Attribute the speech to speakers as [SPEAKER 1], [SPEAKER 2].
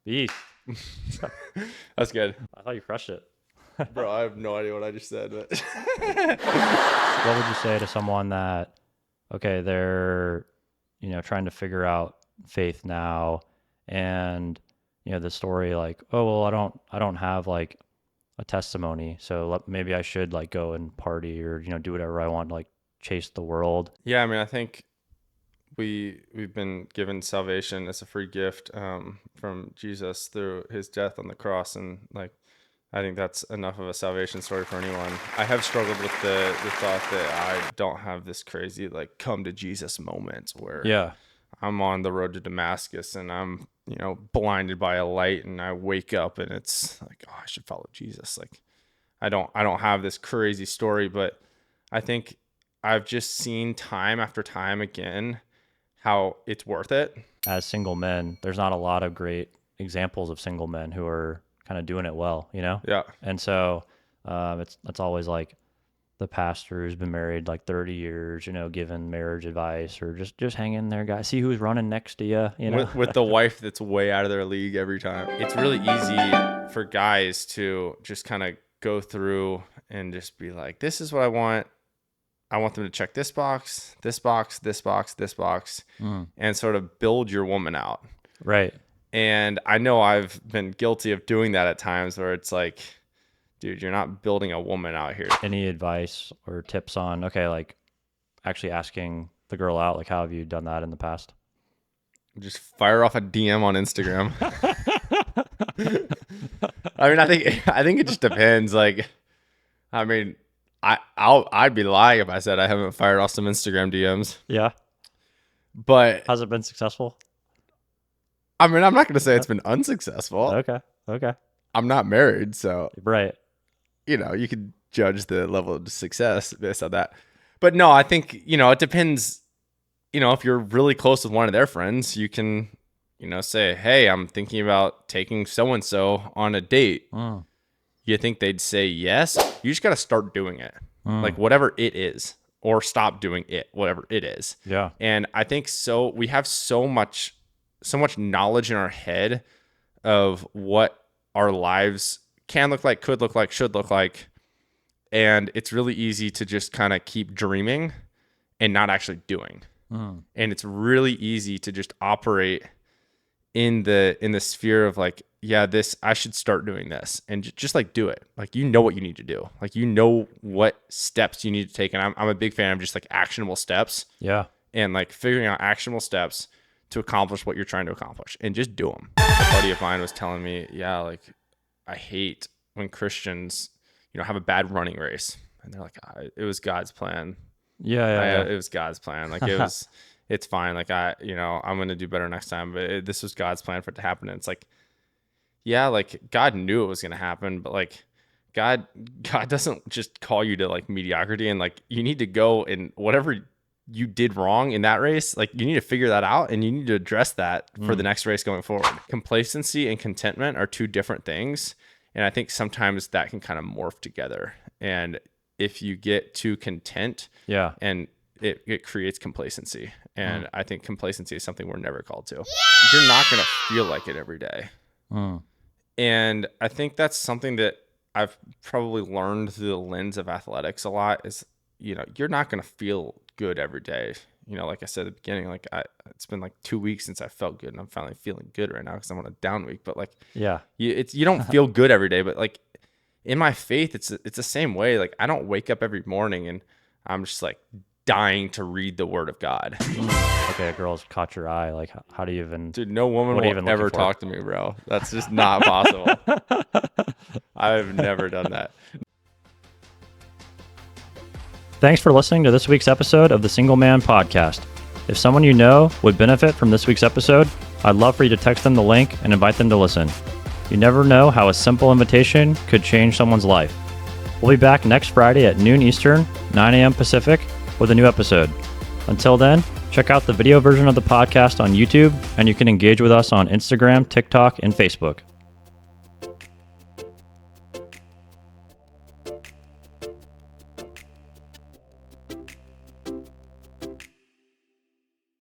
[SPEAKER 1] Beast.
[SPEAKER 2] That's good.
[SPEAKER 1] I thought you crushed it.
[SPEAKER 2] Bro, I have no idea what I just said, but
[SPEAKER 1] What would you say to someone that, okay, they're, trying to figure out faith now, and, the story like, oh, well, I don't have like a testimony, so maybe I should like go and party or, do whatever I want, like chase the world.
[SPEAKER 2] yeah, I mean, I think we've been given salvation as a free gift from Jesus through his death on the cross, and like I think that's enough of a salvation story for anyone. I have struggled with the thought that I don't have this crazy like come to Jesus moment where I'm on the road to Damascus and I'm blinded by a light and I wake up and it's like, oh, I should follow Jesus. Like I don't have this crazy story, but I think I've just seen time after time again how it's worth it.
[SPEAKER 1] As single men, there's not a lot of great examples of single men who are kind of doing it well,
[SPEAKER 2] Yeah.
[SPEAKER 1] And so it's always like the pastor who's been married like 30 years, giving marriage advice, or just hang in there, guys. See who's running next to you,
[SPEAKER 2] With the wife that's way out of their league every time. It's really easy for guys to just kind of go through and just be like, this is what I want. I want them to check this box, this box, this box, this box, and sort of build your woman out.
[SPEAKER 1] Right.
[SPEAKER 2] And I know I've been guilty of doing that at times where it's like, dude, you're not building a woman out here.
[SPEAKER 1] Any advice or tips on, okay, like actually asking the girl out? Like, how have you done that in the past?
[SPEAKER 2] Just fire off a DM on Instagram. I mean, I think it just depends. Like, I mean, I'd be lying if I said I haven't fired off some Instagram DMs.
[SPEAKER 1] Yeah.
[SPEAKER 2] But
[SPEAKER 1] has it been successful?
[SPEAKER 2] I mean, I'm not going to say it's been unsuccessful.
[SPEAKER 1] Okay. I'm
[SPEAKER 2] not married, so
[SPEAKER 1] right.
[SPEAKER 2] You could judge the level of success based on that. But no, I think, it depends. If you're really close with one of their friends, you can, say, hey, I'm thinking about taking so-and-so on a date. You think they'd say yes? You just got to start doing it. Like whatever it is, or stop doing it, whatever it is.
[SPEAKER 1] Yeah.
[SPEAKER 2] And I think we have so much knowledge in our head of what our lives can look like, could look like, should look like. And it's really easy to just kind of keep dreaming and not actually doing. And it's really easy to just operate in the sphere of like, yeah, I should start doing this, and just like do it. Like, what you need to do. Like, what steps you need to take. And I'm a big fan of just like actionable steps.
[SPEAKER 1] Yeah.
[SPEAKER 2] And like figuring out actionable steps to accomplish what you're trying to accomplish, and just do them. A buddy of mine was telling me, yeah, like I hate when Christians, have a bad running race, and they're like, it was God's plan.
[SPEAKER 1] Yeah.
[SPEAKER 2] It was God's plan. Like it's fine. Like I'm going to do better next time, but this was God's plan for it to happen. And it's like, yeah, like God knew it was going to happen, but like God doesn't just call you to like mediocrity, and like you need to go and whatever you did wrong in that race, like you need to figure that out, and you need to address that for the next race going forward. Complacency and contentment are two different things. And I think sometimes that can kind of morph together. And if you get too content, and it creates complacency. And I think complacency is something we're never called to. You're not going to feel like it every day. And I think that's something that I've probably learned through the lens of athletics a lot is, you're not going to feel good every day. Like I said at the beginning, like it's been like 2 weeks since I felt good, and I'm finally feeling good right now because I'm on a down week. But like, you don't feel good every day. But like in my faith, it's the same way. Like I don't wake up every morning and I'm just like dying to read the Word of God.
[SPEAKER 1] Okay, a girl's caught your eye. Like, how do you even?
[SPEAKER 2] Dude, no woman will ever talk to me, bro. That's just not possible. I've never done that.
[SPEAKER 1] Thanks for listening to this week's episode of the Single Man Podcast. If someone you know would benefit from this week's episode, I'd love for you to text them the link and invite them to listen. You never know how a simple invitation could change someone's life. We'll be back next Friday at noon Eastern, 9 a.m. Pacific, with a new episode. Until then, check out the video version of the podcast on YouTube, and you can engage with us on Instagram, TikTok, and Facebook.